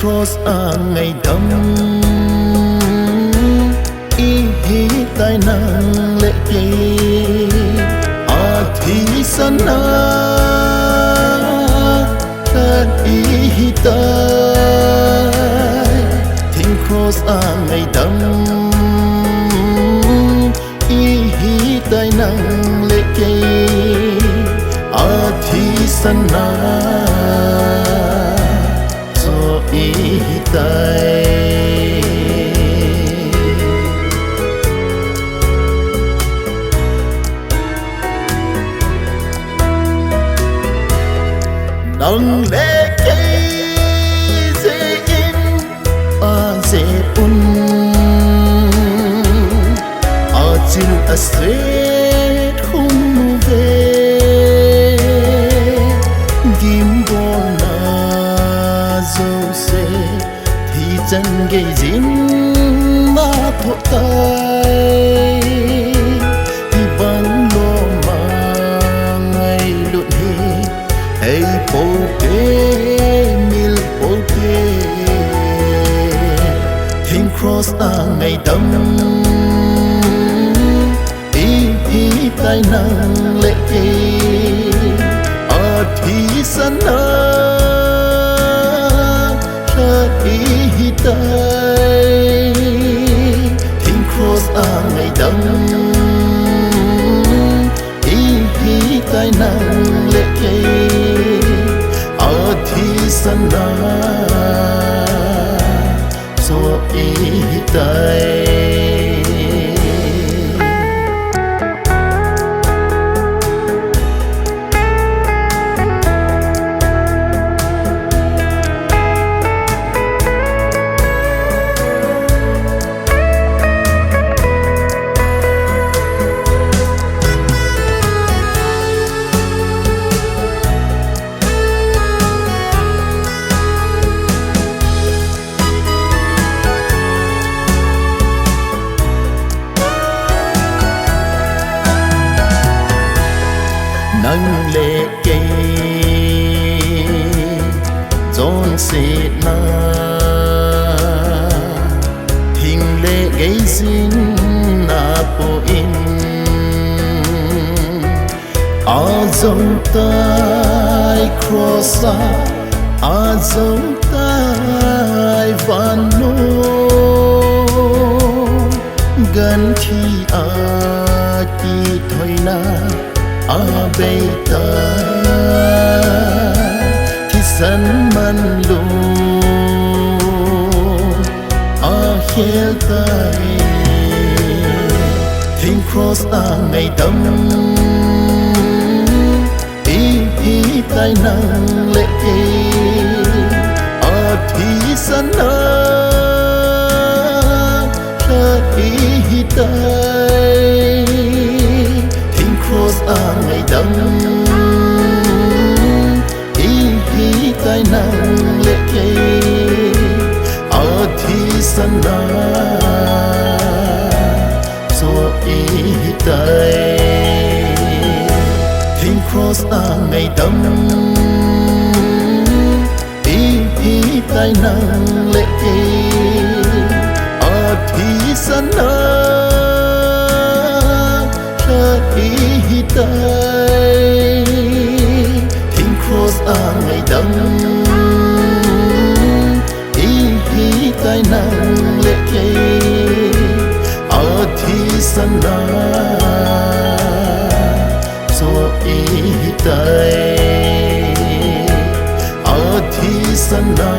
cross a ngày đâm ý tai nàng lệ kê a thi sana ta ý tai thinh cross a ngày đâm ý tai nàng lệ kê a thi sana tay nâng lệ cây dễ in dễ un chim sét khung về kim bồn dâu xe chân gây dính má thuộc tay thì vẫn lo mà ngày luận hề hay bố kê mil bố kê thinh cross ta ngày đâm ý tai nàng lệ kê thì sân tay thinh cross a ngày đâm ý tai nàng lệ kê thì sana so ý tai nâng lệ kê dọn xịt na thình lệ gây xin na po in dòng tay cross dòng tay van nô gần khi kỳ thôi na bây ta thì sân man lu khel tay thinh cross ta ngày đâm ý tai nàng lệ kê thì sân ý tay cross a ngày đâm ý tai nàng lệ kê thì sana so ý tai thinh cross a ngày đâm ý tai nàng lệ kê thì sana ý tay thinh cross a ngày đâm ý tai nàng lệ kê thì sana so ý tay thì sana